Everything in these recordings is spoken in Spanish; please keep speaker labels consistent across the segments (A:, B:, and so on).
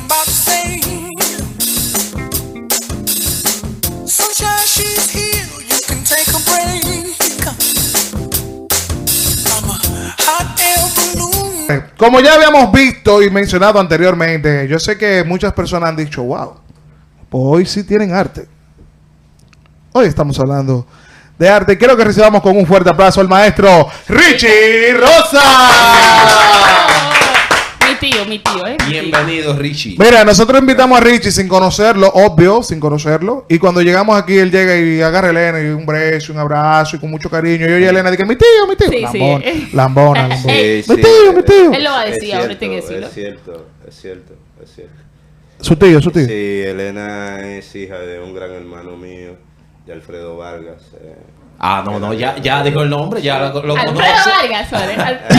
A: about to say. Sunshine, she's here. You can take a break. I'm a hot air balloon.
B: Como ya habíamos visto y mencionado anteriormente, yo sé que muchas personas han dicho, wow, pues hoy sí tienen arte. Hoy estamos hablando de arte. Quiero que recibamos con un fuerte aplauso al maestro Richie Rosa.
C: Mi tío,
D: Bienvenido, Richie.
B: Mira, nosotros invitamos a Richie sin conocerlo, obvio, sin conocerlo. Y cuando llegamos aquí, él llega y agarra a Elena y un beso, un abrazo y con mucho cariño. Y oye, Elena dice, mi tío.
C: Sí,
B: Lambón,
C: sí.
B: lambona.
D: Sí,
B: Mi tío.
C: Él lo va a decir, ahora tiene que decirlo.
D: Es cierto.
B: Su tío.
D: Sí, Elena es hija de un gran hermano mío, de Alfredo Vargas.
E: No, ya dijo el nombre, ya lo
C: Alfredo
E: conoce.
C: Vargas, Alfredo Vargas.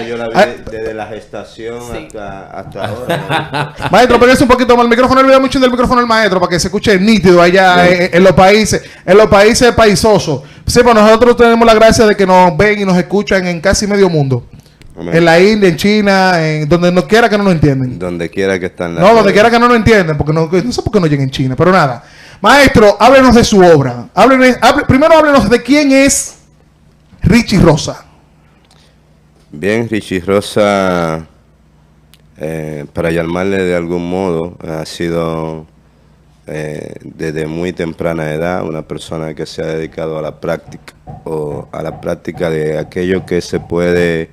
D: Yo la vi desde la gestación hasta ahora.
B: Maestro, pégase un poquito más el micrófono, olvida mucho del micrófono del maestro para que se escuche nítido allá en los países paisosos. Sí, pues nosotros tenemos la gracia de que nos ven y nos escuchan en casi medio mundo.
D: Amén.
B: En la India, en China, en donde no quiera que no nos entienden.
D: Donde quiera que están.
B: Donde quiera que no nos entienden, porque no sé por qué no lleguen en China, pero nada. Maestro, háblenos de su obra. Primero háblenos de quién es Richie Rosa.
D: Bien, Richie Rosa, para llamarle de algún modo, ha sido desde muy temprana edad una persona que se ha dedicado a la práctica de aquello que se puede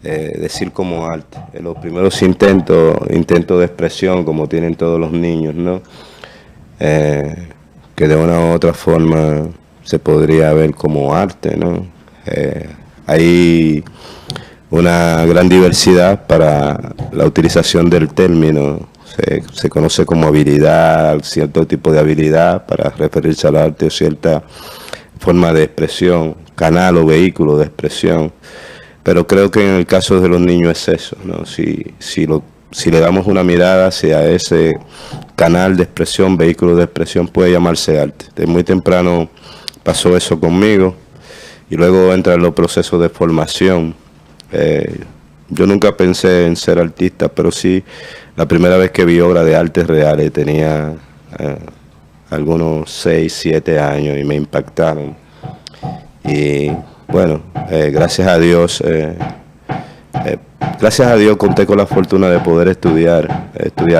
D: decir como arte. Los primeros intentos de expresión, como tienen todos los niños, ¿no? Que de una u otra forma se podría ver como arte, ¿no? Hay una gran diversidad para la utilización del término. Se conoce como habilidad, cierto tipo de habilidad para referirse al arte o cierta forma de expresión, canal o vehículo de expresión. Pero creo que en el caso de los niños es eso, ¿no? Si le damos una mirada hacia ese canal de expresión, vehículo de expresión, puede llamarse arte. De muy temprano pasó eso conmigo y luego entran los procesos de formación. Yo nunca pensé en ser artista, pero sí, la primera vez que vi obras de arte reales tenía algunos 6, 7 años y me impactaron. Y bueno, gracias a Dios conté con la fortuna de poder estudiar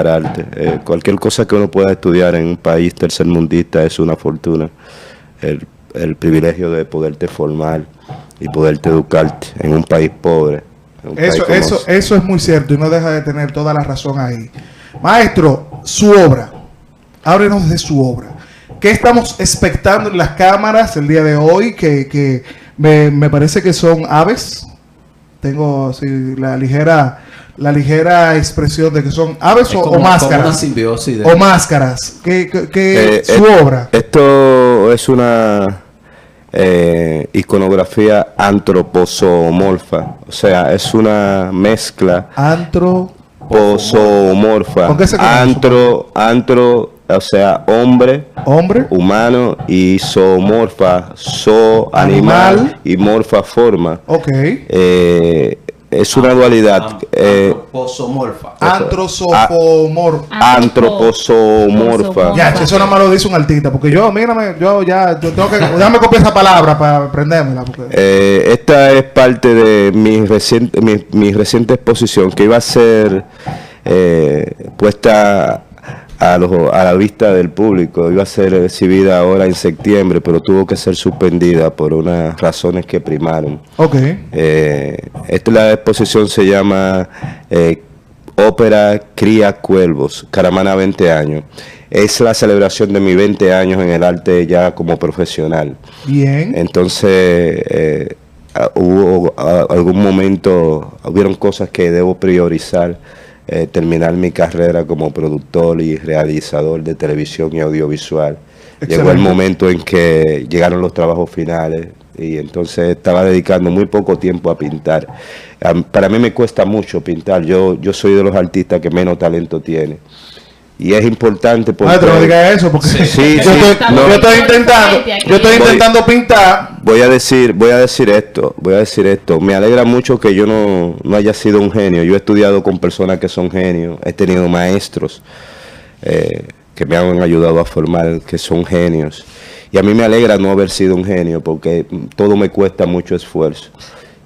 D: arte. Cualquier cosa que uno pueda estudiar en un país tercermundista es una fortuna. El privilegio de poderte formar y poderte educarte en un país pobre.
B: Eso es muy cierto y no deja de tener toda la razón ahí. Maestro, su obra. Háblenos de su obra. ¿Qué estamos expectando en las cámaras el día de hoy? Que me parece que son aves. Tengo la ligera expresión de que son aves o máscaras.
E: Como una simbiosis
B: o máscaras. Su obra.
D: Esto es una iconografía antroposomorfa. O sea, es una mezcla antroposomorfa.
B: ¿Con qué se conoce?
D: O sea, hombre, humano, y zoomorfa, animal y morfa forma.
B: Ok.
D: Es una dualidad.
E: Antroposomorfa.
D: Antroposomorfa.
B: Ya, eso nada más lo dice un artista, porque yo tengo que, déjame copiar esa palabra para aprendérmela.
D: Esta es parte de mi reciente exposición que iba a ser puesta a la vista del público. Iba a ser exhibida ahora en septiembre, pero tuvo que ser suspendida por unas razones que primaron.
B: Ok.
D: La exposición se llama Ópera Cría Cuervos, Caramana 20 años. Es la celebración de mis 20 años en el arte ya como profesional.
B: Bien.
D: Entonces, hubieron cosas que debo priorizar. Terminar mi carrera como productor y realizador de televisión y audiovisual. Excelente. Llegó el momento en que llegaron los trabajos finales y entonces estaba dedicando muy poco tiempo a pintar. Para mí me cuesta mucho pintar. Yo soy de los artistas que menos talento tiene. Y es importante porque...
B: no diga eso porque
D: sí,
B: yo estoy intentando pintar
D: Voy a decir esto. Me alegra mucho que yo no haya sido un genio. Yo he estudiado con personas que son genios. He tenido maestros que me han ayudado a formar, que son genios. Y a mí me alegra no haber sido un genio, porque todo me cuesta mucho esfuerzo.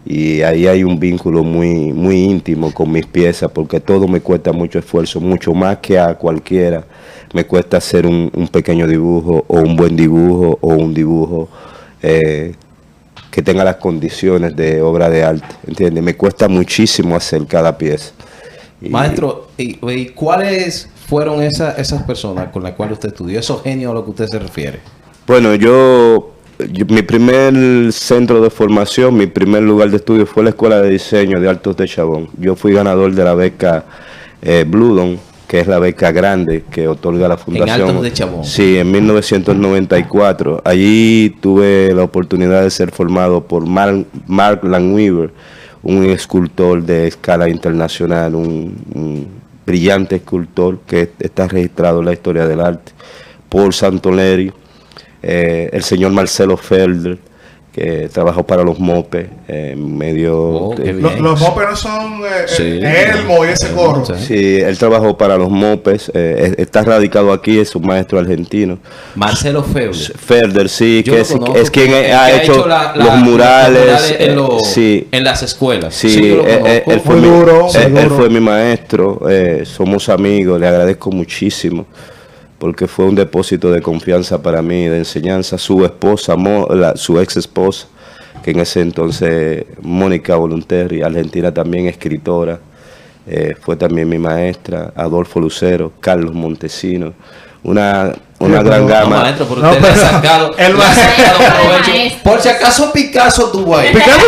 D: Y ahí hay un vínculo muy, muy íntimo con mis piezas, porque todo me cuesta mucho esfuerzo, mucho más que a cualquiera. Me cuesta hacer un pequeño dibujo, o un buen dibujo, o un dibujo que tenga las condiciones de obra de arte, ¿entiendes? Me cuesta muchísimo hacer cada pieza.
E: Maestro, ¿y cuáles fueron esas personas con las cuales usted estudió? ¿Esos genios a los que usted se refiere?
D: Bueno, mi primer centro de formación, mi primer lugar de estudio fue la Escuela de Diseño de Altos de Chabón. Yo fui ganador de la beca Blue Dome, que es la beca grande que otorga la fundación.
E: En Altos de Chabón.
D: Sí, en 1994. Allí tuve la oportunidad de ser formado por Mark Landweber, un escultor de escala internacional, un brillante escultor que está registrado en la historia del arte. Paul Santoleri, el señor Marcelo Felder, que trabajó para los Mopes,
B: Los Mopes no son
E: Sí.
B: Elmo y ese coro.
E: Sí.
D: Sí, él trabajó para los Mopes, está radicado aquí, es un maestro argentino.
E: Marcelo Felder.
D: Felder, sí,
E: Yo
D: que
E: lo
D: es
E: conozco,
D: quien
E: que
D: ha hecho los murales. Sí,
E: en las escuelas.
D: sí,
E: yo lo conozco.
D: él fue
B: Muy duro, muy
D: él
B: duro.
D: fue mi maestro, somos amigos, le agradezco muchísimo, porque fue un depósito de confianza para mí, de enseñanza. Su esposa, su ex esposa, que en ese entonces, Mónica Volunteri, argentina también, escritora, fue también mi maestra. Adolfo Lucero, Carlos Montesino, una gran
E: No,
D: gama.
E: maestro, pero
B: No,
E: usted le ha
B: pero
E: sacado,
B: el
E: le ha sacado provecho.
C: maestro.
E: Por si acaso Picasso tuvo ahí.
B: Picasso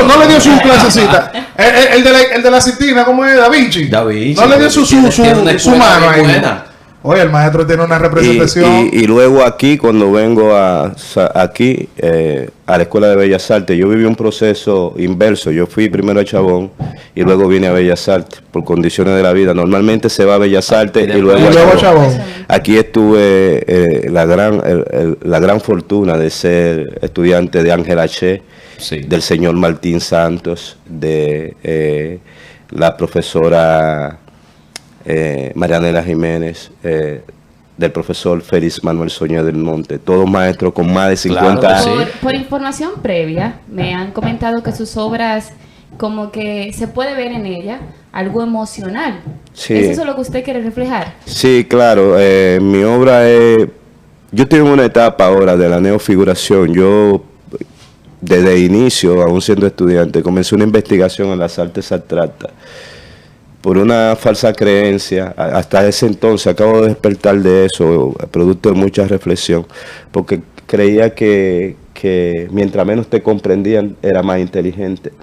B: no le dio su clasecita. El de la Sistina, ¿cómo es? Da Vinci.
E: Da Vinci,
B: No le dio su
E: tiene una
B: su
E: escuela
B: mano
E: muy
B: ahí.
E: buena.
B: Oye, el maestro tiene una representación.
D: Y luego aquí, cuando vengo aquí a la Escuela de Bellas Artes, yo viví un proceso inverso. Yo fui primero a Chabón y luego vine a Bellas Artes por condiciones de la vida. Normalmente se va a Bellas Artes y luego
B: Y luego
D: a
B: a
D: Chabón.
B: Chabón.
D: Aquí estuve la gran fortuna de ser estudiante de Ángel H.,
E: Sí.
D: del señor Martín Santos, de la profesora Marianela Jiménez, del profesor Félix Manuel Soñé del Monte, todos maestros con más de 50
E: Claro que
D: años.
E: sí.
C: Por información previa, me han comentado que sus obras, como que se puede ver en ella algo emocional.
D: Sí.
C: ¿Es eso lo que usted quiere reflejar?
D: Sí, claro, mi obra es... Yo estoy en una etapa ahora de la neofiguración. Yo, desde inicio, aún siendo estudiante, comencé una investigación en las artes abstractas. Por una falsa creencia, hasta ese entonces acabo de despertar de eso, producto de mucha reflexión, porque creía que mientras menos te comprendían, era más inteligente.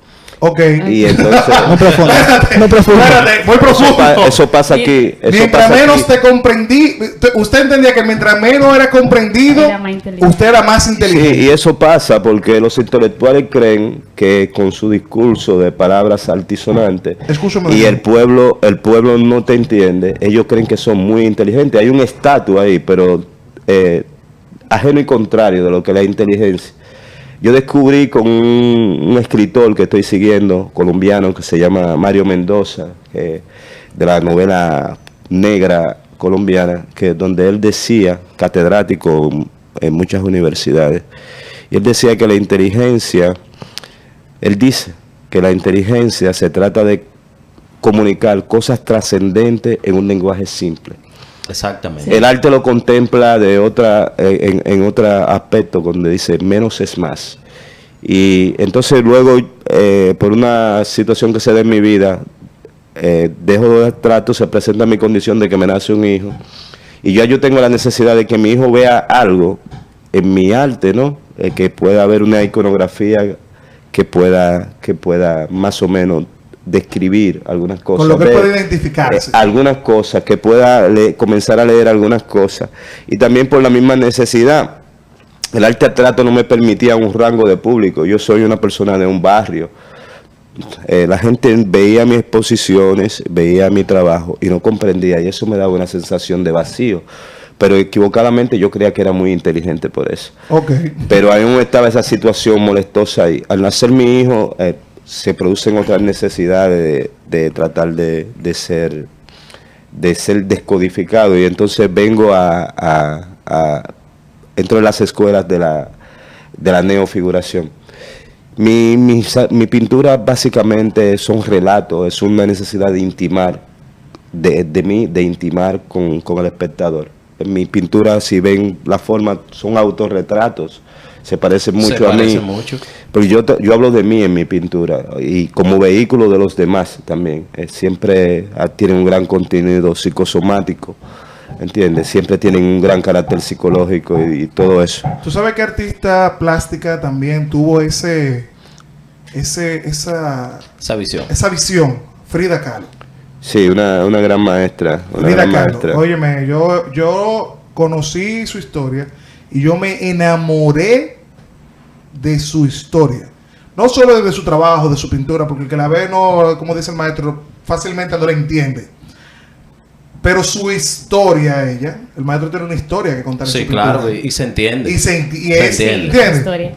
B: Ok.
D: Y entonces...
B: Espérate, muy profundo.
D: Eso pasa aquí. Eso
B: Mientras
D: pasa
B: menos
D: aquí.
B: te comprendí, usted entendía que mientras menos era comprendido,
C: Era más inteligente.
B: usted era más
D: Sí,
B: inteligente.
D: y eso pasa porque los intelectuales creen que con su discurso de palabras altisonantes
B: Escúchame,
D: y
B: doctor.
D: el pueblo no te entiende, ellos creen que son muy inteligentes. Hay un estatus ahí, pero ajeno y contrario de lo que es la inteligencia. Yo descubrí con un escritor que estoy siguiendo, colombiano, que se llama Mario Mendoza, de la novela negra colombiana, que donde él decía, catedrático en muchas universidades, y él decía que la inteligencia, él dice que la inteligencia se trata de comunicar cosas trascendentes en un lenguaje simple.
E: Exactamente.
D: El arte lo contempla de en otro aspecto, donde dice menos es más. Y entonces luego, por una situación que se da en mi vida, dejo de dar trato, se presenta mi condición de que me nace un hijo. Y ya yo tengo la necesidad de que mi hijo vea algo en mi arte, ¿no? Que pueda haber una iconografía que pueda más o menos describir algunas cosas.
B: Con lo que
D: ver,
B: puede identificarse.
D: algunas cosas, que pueda comenzar a leer algunas cosas. Y también por la misma necesidad. El arte abstracto no me permitía un rango de público. Yo soy una persona de un barrio. La gente veía mis exposiciones, veía mi trabajo y no comprendía. Y eso me daba una sensación de vacío. pero equivocadamente yo creía que era muy inteligente por eso.
B: Ok.
D: Pero aún estaba esa situación molestosa ahí. Al nacer mi hijo, se producen otras necesidades de tratar de ser descodificado, y entonces vengo entro en las escuelas de la neofiguración. Mi pintura básicamente son relatos, es una necesidad de intimar, de intimar con el espectador. En mi pintura, si ven la forma, son autorretratos, se parecen mucho a mí.
E: Mucho.
D: Pero yo hablo de mí en mi pintura, y como vehículo de los demás también. Siempre tiene un gran contenido psicosomático, ¿entiendes? Siempre tienen un gran carácter psicológico y todo eso.
B: ¿Tú sabes qué artista plástica también tuvo esa
E: Esa visión.
B: visión? Frida Kahlo.
D: Sí, una gran maestra.
B: Frida Kahlo. Óyeme, yo conocí su historia y yo me enamoré de su historia. No solo de su trabajo, de su pintura, porque el que la ve, no, como dice el maestro, fácilmente no la entiende. Pero su historia, el maestro tiene una historia que contar en
E: Sí,
B: su pintura.
E: claro, y se entiende.
B: Se entiende.
C: La historia.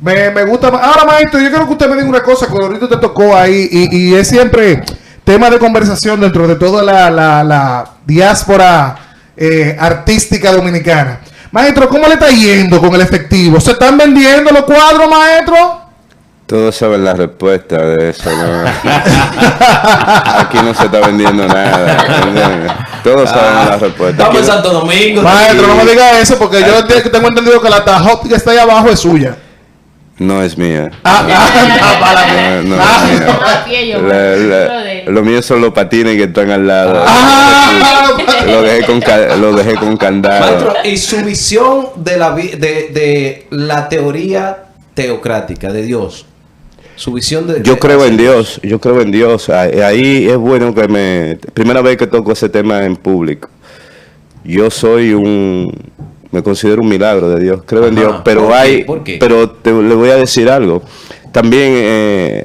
B: Me gusta más. Ahora, maestro, yo quiero que usted me diga una cosa que ahorita te tocó ahí, y es siempre tema de conversación dentro de toda la diáspora artística dominicana. Maestro, ¿cómo le está yendo con el efectivo? ¿Se están vendiendo los cuadros, maestro?
D: Todos saben la respuesta de eso, ¿no? Aquí no se está vendiendo nada, ¿entiendes? Todos saben la respuesta.
E: Estamos en
D: Aquí-
E: Santo Domingo.
B: Maestro, no me diga eso, porque yo tengo entendido que la Tahoe que está ahí abajo es suya.
D: No es mía.
B: Para
D: No,
C: Ah,
D: es mía.
C: a pie yo, brother.
D: Lo mío son los patines que están al lado. Lo dejé con candado.
E: Maestro, y su visión de la teoría teocrática de Dios. Su visión de...
D: Yo creo en Dios, yo creo en Dios. Ahí es bueno que primera vez que toco ese tema en público. Yo me considero un milagro de Dios, creo en
E: Ajá.
D: Dios, pero
E: ¿Por qué?
D: pero le voy a decir algo. También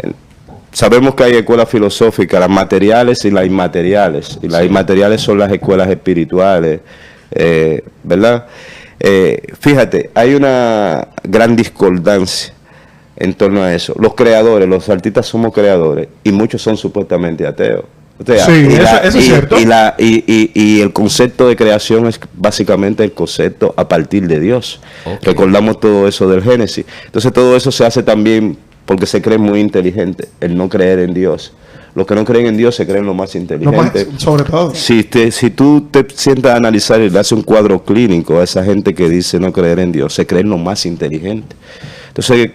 D: sabemos que hay escuelas filosóficas, las materiales y las inmateriales. Y las inmateriales son las escuelas espirituales, ¿verdad? Fíjate, hay una gran discordancia en torno a eso. Los creadores, los artistas somos creadores y muchos son supuestamente ateos. O sea,
B: Sí, eso es cierto.
D: Y el concepto de creación es básicamente el concepto a partir de Dios.
E: Ok.
D: Recordamos todo eso del Génesis. Entonces todo eso se hace también porque se cree muy inteligente, el no creer en Dios. Los que no creen en Dios se creen lo más inteligente.
B: Sobre todo.
D: Si tú te sientas a analizar y le haces un cuadro clínico a esa gente que dice no creer en Dios, se creen lo más inteligente. Entonces,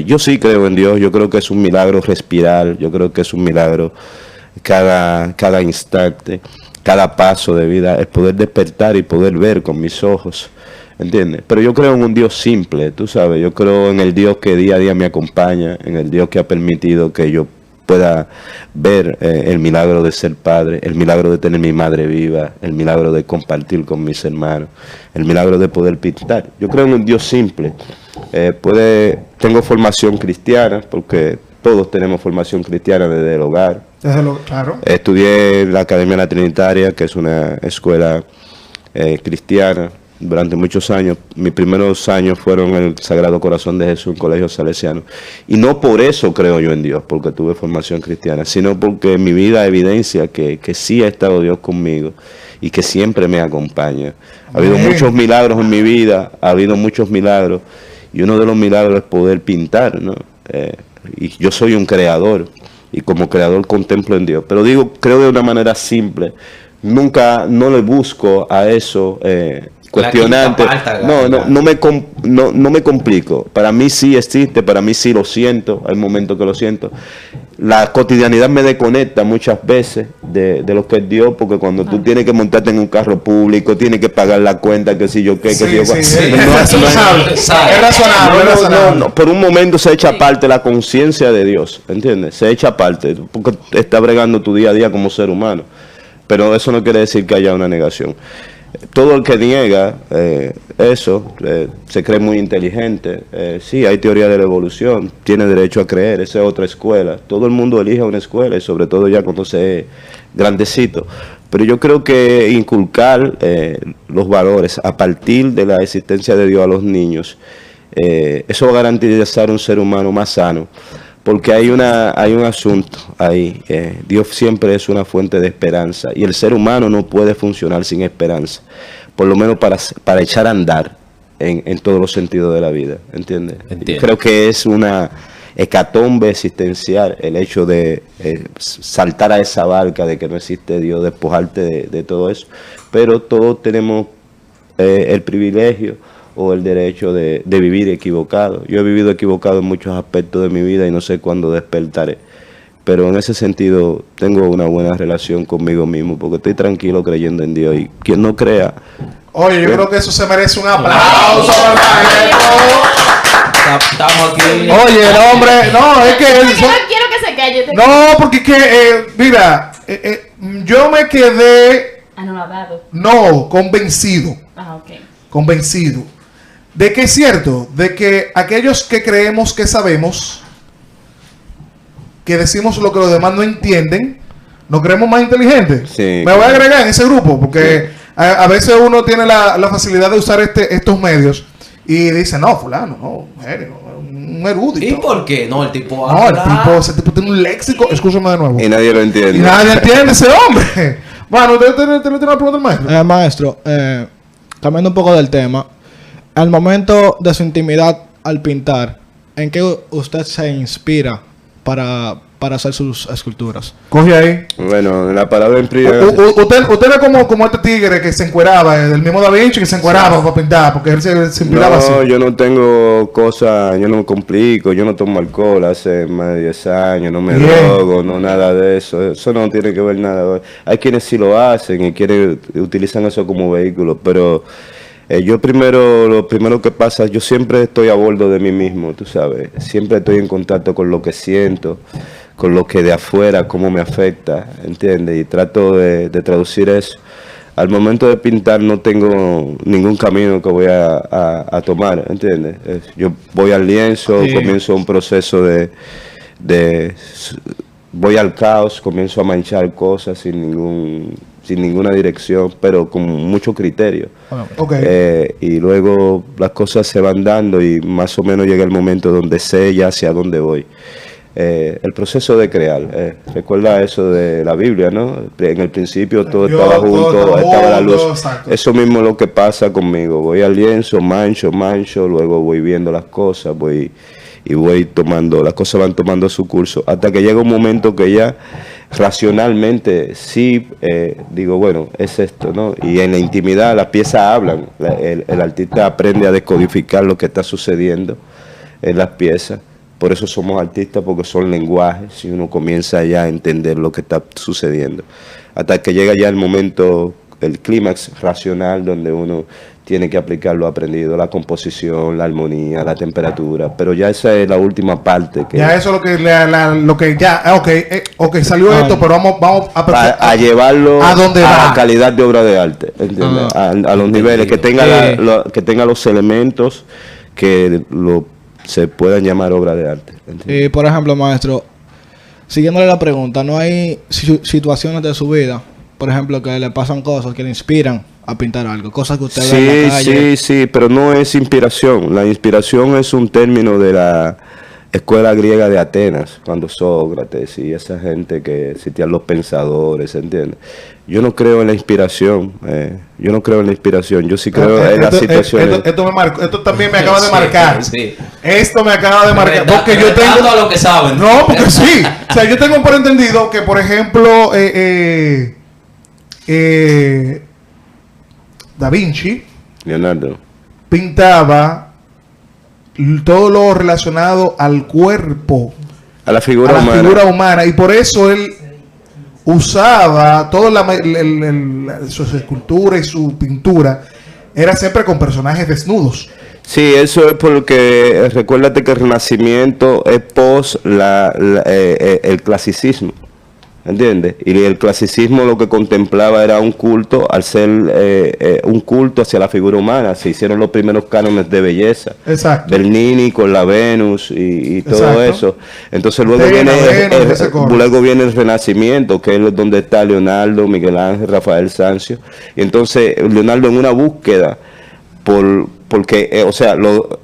D: yo sí creo en Dios, yo creo que es un milagro respirar, yo creo que es un milagro cada instante, cada paso de vida, es poder despertar y poder ver con mis ojos, ¿entiendes? Pero yo creo en un Dios simple, tú sabes, yo creo en el Dios que día a día me acompaña, en el Dios que ha permitido que yo pueda ver el milagro de ser padre, el milagro de tener mi madre viva, el milagro de compartir con mis hermanos, el milagro de poder pintar. Yo creo en un Dios simple. Tengo formación cristiana, porque todos tenemos formación cristiana desde el hogar.
B: Claro.
D: Estudié en la Academia La Trinitaria, que es una escuela cristiana, durante muchos años. Mis primeros años fueron en el Sagrado Corazón de Jesús, un colegio salesiano. Y no por eso creo yo en Dios, porque tuve formación cristiana, sino porque mi vida evidencia que sí ha estado Dios conmigo y que siempre me acompaña. Ha habido muchos milagros en mi vida, ha habido muchos milagros, y uno de los milagros es poder pintar, ¿no? Y yo soy un creador, y como creador contemplo en Dios. Pero creo de una manera simple. No le busco a eso cuestionante. No me complico. Para mí sí existe, para mí sí lo siento, hay momentos que lo siento. La cotidianidad me desconecta muchas veces de lo que es Dios, porque cuando tú tienes que montarte en un carro público, tienes que pagar la cuenta, que si yo qué, que si yo cuál.
B: Es razonable.
D: No, por un momento se echa aparte la conciencia de Dios, ¿entiendes? Se echa aparte, porque está bregando tu día a día como ser humano. Pero eso no quiere decir que haya una negación. Todo el que niega eso se cree muy inteligente. Sí, hay teoría de la evolución, tiene derecho a creer, esa es otra escuela. Todo el mundo elige una escuela, y sobre todo ya cuando se grandecito. Pero yo creo que inculcar los valores a partir de la existencia de Dios a los niños, eso va a garantizar un ser humano más sano. Porque hay un asunto ahí. Dios siempre es una fuente de esperanza y el ser humano no puede funcionar sin esperanza. Por lo menos para echar a andar en todos los sentidos de la vida. ¿Entiendes?
E: Entiendo.
D: Creo que es una hecatombe existencial el hecho de saltar a esa barca de que no existe Dios, despojarte de todo eso. Pero todos tenemos el privilegio o el derecho de vivir equivocado. Yo he vivido equivocado en muchos aspectos de mi vida y no sé cuándo despertaré. Pero en ese sentido tengo una buena relación conmigo mismo porque estoy tranquilo creyendo en Dios. Y quien no crea...
B: Oye, yo creo que eso se merece un aplauso.
E: Estamos aquí.
B: Oye, el hombre, no, es que...
C: Quiero que se calle.
B: No, porque es que, mira, yo me quedé,
C: Anonadado.
B: no, convencido,
C: Ok.
B: convencido, de que es cierto, de que aquellos que creemos que sabemos, que decimos lo que los demás no entienden, nos creemos más inteligentes.
D: Sí,
B: Me voy a
D: claro.
B: agregar en ese grupo, porque a veces uno tiene la facilidad de usar estos medios y dice, no, fulano, no, genio, un erudito.
E: ¿Y por qué? No, el tipo
B: No,
E: habla.
B: ese tipo tiene un léxico, escúchame de nuevo.
D: Y nadie lo entiende.
B: Y nadie entiende ese hombre. Bueno, ¿usted tiene una pregunta al maestro?
F: Maestro, cambiando un poco del tema, al momento de su intimidad al pintar, ¿en qué usted se inspira para hacer sus esculturas?
B: Coge ahí.
D: Bueno, la palabra en privado...
B: Usted era como este tigre que se encueraba, el mismo Da Vinci que se encueraba para pintar, porque él se inspiraba así.
D: No, yo no tengo cosas, yo no me complico, yo no tomo alcohol hace más de 10 años, no me
B: Bien.
D: drogo, no nada de eso. Eso no tiene que ver nada. Hay quienes sí lo hacen y utilizan eso como vehículo, pero lo primero que pasa, yo siempre estoy a bordo de mí mismo, tú sabes. Siempre estoy en contacto con lo que siento, con lo que de afuera, cómo me afecta, ¿entiendes? Y trato de traducir eso. Al momento de pintar no tengo ningún camino que voy a tomar, ¿entiendes? Yo voy al lienzo,
F: Sí.
D: comienzo un proceso voy al caos, comienzo a manchar cosas sin ninguna dirección, pero con mucho criterio.
B: Ok.
D: Y luego las cosas se van dando y más o menos llega el momento donde sé ya hacia dónde voy. El proceso de crear, recuerda eso de la Biblia, ¿no? En el principio todo
B: Dios,
D: estaba
B: todo
D: junto,
B: estaba
D: estaba la
B: junto,
D: luz.
B: exacto.
D: Eso mismo es lo que pasa conmigo. Voy al lienzo, mancho, luego voy viendo las cosas, voy tomando, las cosas van tomando su curso, hasta que llega un momento que ya racionalmente sí digo, bueno, es esto, ¿no? Y en la intimidad las piezas hablan, el artista aprende a descodificar lo que está sucediendo en las piezas. Por eso somos artistas, porque son lenguajes y uno comienza ya a entender lo que está sucediendo. Hasta que llega ya el momento, el clímax racional, donde uno tiene que aplicar lo aprendido, la composición, la armonía, la temperatura. Pero ya esa es la última parte. Que
B: Ya eso es lo que ya, ok, salió esto, pero vamos
D: a llevarlo
B: ¿a dónde
D: a
B: va?
D: la calidad de obra de arte, ¿entiendes? A los niveles, que tenga, que tenga los elementos que se puedan llamar obra de arte, ¿entiendes?
F: Y por ejemplo, maestro, siguiéndole la pregunta, ¿no hay situaciones de su vida, por ejemplo, que le pasan cosas que le inspiran a pintar algo? Cosas que usted ve en la calle.
D: Sí, pero no es inspiración. La inspiración es un término de la escuela griega de Atenas, cuando Sócrates y esa gente que existían los pensadores, ¿entiendes? Yo no creo en la inspiración, yo sí creo en las situaciones.
B: Esto también me acaba de marcar.
E: Sí.
B: Esto me acaba de marcar. Porque yo tengo.
E: Retando a lo que saben.
B: No, porque sí. O sea, yo tengo por entendido que, por ejemplo, Da Vinci
D: Leonardo.
B: pintaba todo lo relacionado al cuerpo,
D: A la
B: a
D: figura
B: la
D: humana.
B: figura humana, y por eso él usaba toda su escultura y su pintura era siempre con personajes desnudos.
D: Sí, eso es porque recuérdate que el Renacimiento es post el clasicismo. ¿entiendes? Y el clasicismo lo que contemplaba era un culto, al ser un culto hacia la figura humana. Se hicieron los primeros cánones de belleza.
B: Exacto.
D: Bernini con la Venus y todo
B: Exacto.
D: eso. Entonces luego viene el Renacimiento, que es donde está Leonardo, Miguel Ángel, Rafael Sanzio. Y entonces Leonardo, en una búsqueda porque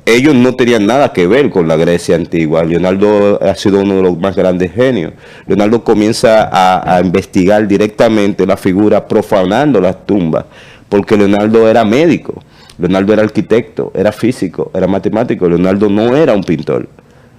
D: ellos no tenían nada que ver con la Grecia antigua. Leonardo ha sido uno de los más grandes genios. Leonardo comienza a investigar directamente la figura, profanando las tumbas, porque Leonardo era médico, Leonardo era arquitecto, era físico, era matemático. Leonardo no era un pintor.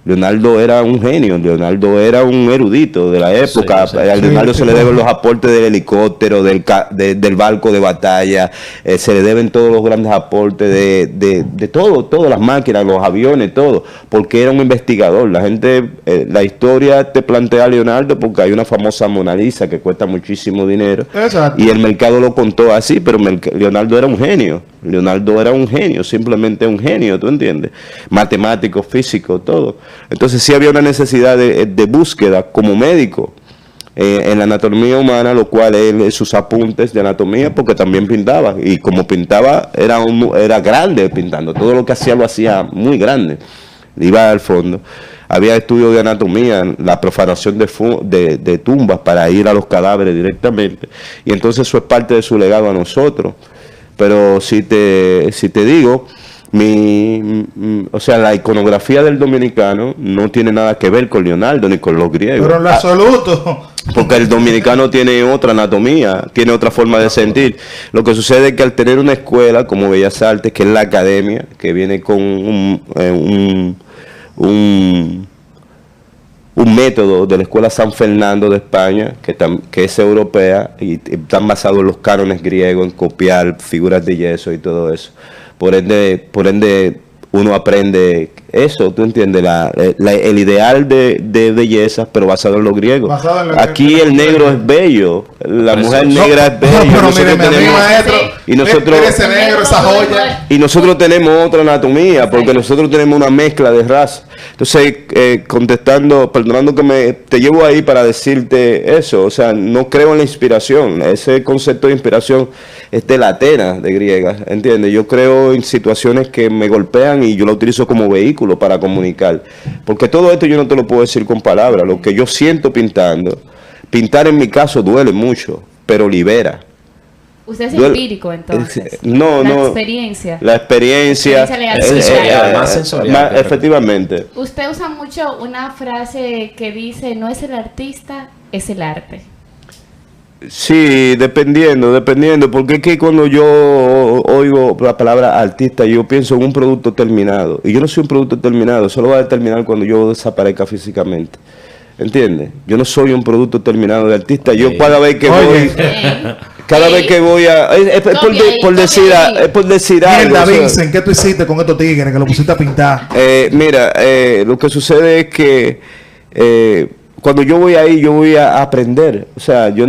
D: Leonardo era un genio, Leonardo era un erudito de la época.
E: Sí,
D: a Leonardo se le deben los aportes del helicóptero, del barco de batalla, se le deben todos los grandes aportes de todo, todas las máquinas, los aviones, todo, porque era un investigador. La gente, la historia te plantea a Leonardo porque hay una famosa Mona Lisa que cuesta muchísimo dinero.
B: Exacto.
D: Y el mercado lo contó así, pero Leonardo era un genio. Leonardo era un genio, simplemente un genio, ¿tú entiendes? Matemático, físico, todo. Entonces sí había una necesidad de búsqueda como médico en la anatomía humana, lo cual él, sus apuntes de anatomía, porque también pintaba. Y como pintaba, era grande pintando. Todo lo que hacía lo hacía muy grande. Iba al fondo. Había estudios de anatomía, la profanación de tumbas para ir a los cadáveres directamente. Y entonces eso es parte de su legado a nosotros. Pero si te digo, la iconografía del dominicano no tiene nada que ver con Leonardo ni con los griegos.
B: Pero en lo absoluto.
D: Porque el dominicano tiene otra anatomía, tiene otra forma de sentir. Lo que sucede es que al tener una escuela como Bellas Artes, que es la academia, que viene con un método de la Escuela San Fernando de España, que es europea, y están basados en los cánones griegos, en copiar figuras de yeso y todo eso. Por ende uno aprende eso, ¿tú entiendes? El ideal de belleza, pero basado en lo griego. Aquí el negro es bello, la mujer negra es bella. Y nosotros tenemos otra anatomía, porque nosotros tenemos una mezcla de razas. Entonces, perdonando que te llevo ahí para decirte eso, o sea, no creo en la inspiración. Ese concepto de inspiración es de la Atenas, de griega, ¿entiendes? Yo creo en situaciones que me golpean y yo lo utilizo como vehículo para comunicar. Porque todo esto yo no te lo puedo decir con palabras. Lo que yo siento pintando, pintar en mi caso duele mucho, pero libera.
C: Usted es empírico, entonces.
D: La experiencia.
E: Más sensorial.
D: Efectivamente.
C: Usted usa mucho una frase que dice, no es el artista, es el arte.
D: Sí, dependiendo, porque es que cuando yo oigo la palabra artista, yo pienso en un producto terminado. Y yo no soy un producto terminado, solo va a terminar cuando yo desaparezca físicamente. ¿Entiendes? Yo no soy un producto terminado de artista. Yo cada vez que voy... Cada vez que voy a... Es por decir algo.
B: Mierda, Vincent, ¿qué tú hiciste con estos tigres que lo pusiste a pintar?
D: Mira, lo que sucede es que cuando yo voy ahí, yo voy a aprender. O sea, yo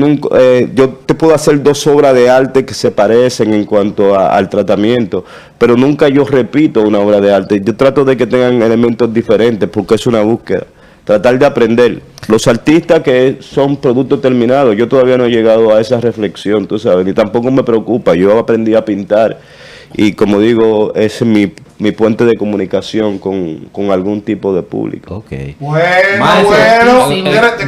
D: te puedo hacer 2 obras de arte que se parecen en cuanto al tratamiento, pero nunca yo repito una obra de arte. Yo trato de que tengan elementos diferentes porque es una búsqueda. Tratar de aprender. Los artistas que son productos terminados, yo todavía no he llegado a esa reflexión, tú sabes, ni tampoco me preocupa. Yo aprendí a pintar y, como digo, ese es mi puente de comunicación con algún tipo de público.
E: Ok.
B: Bueno.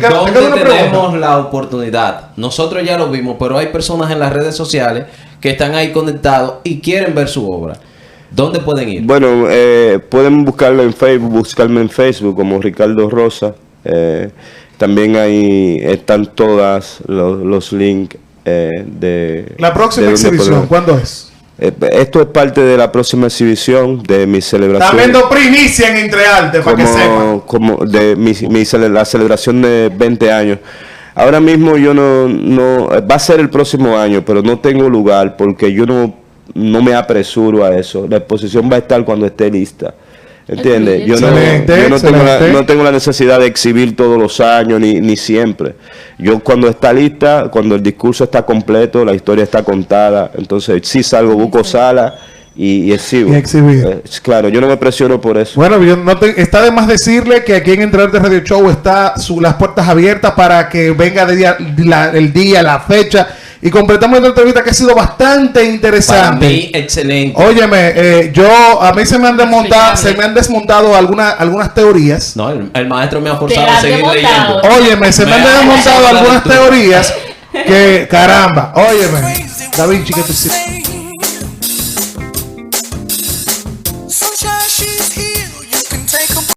E: ¿Dónde tenemos la oportunidad? Nosotros ya lo vimos, pero hay personas en las redes sociales que están ahí conectados y quieren ver su obra. ¿Dónde pueden ir?
D: Bueno, pueden buscarme en Facebook como Ricardo Rosa. También ahí están todas los links de...
B: La próxima exhibición, ¿cuándo es?
D: Esto es parte de la próxima exhibición de mi celebración.
B: Está viendo primicia en Entre Arte, para que sepan.
D: Como de la celebración de 20 años. Ahora mismo yo no va a ser el próximo año, pero no tengo lugar porque yo no me apresuro a eso. La exposición va a estar cuando esté lista. ¿Entiendes? Yo no tengo la necesidad de exhibir todos los años ni siempre. Yo cuando está lista, cuando el discurso está completo, la historia está contada, entonces sí salgo, busco sala y exhibo.
B: Y exhibir.
D: Claro, yo no me presiono por eso.
B: Bueno, está de más decirle que aquí en Entrenarte Radio Show está las puertas abiertas para que venga el día, la fecha y completamos esta entrevista que ha sido bastante interesante.
E: Para mí, excelente.
B: Óyeme, a mí se me han desmontado algunas teorías.
E: No, el maestro me ha forzado a seguir leyendo.
B: Óyeme, se me han desmontado algunas teorías que, caramba, óyeme, Da Vinci, ¿qué te hiciste?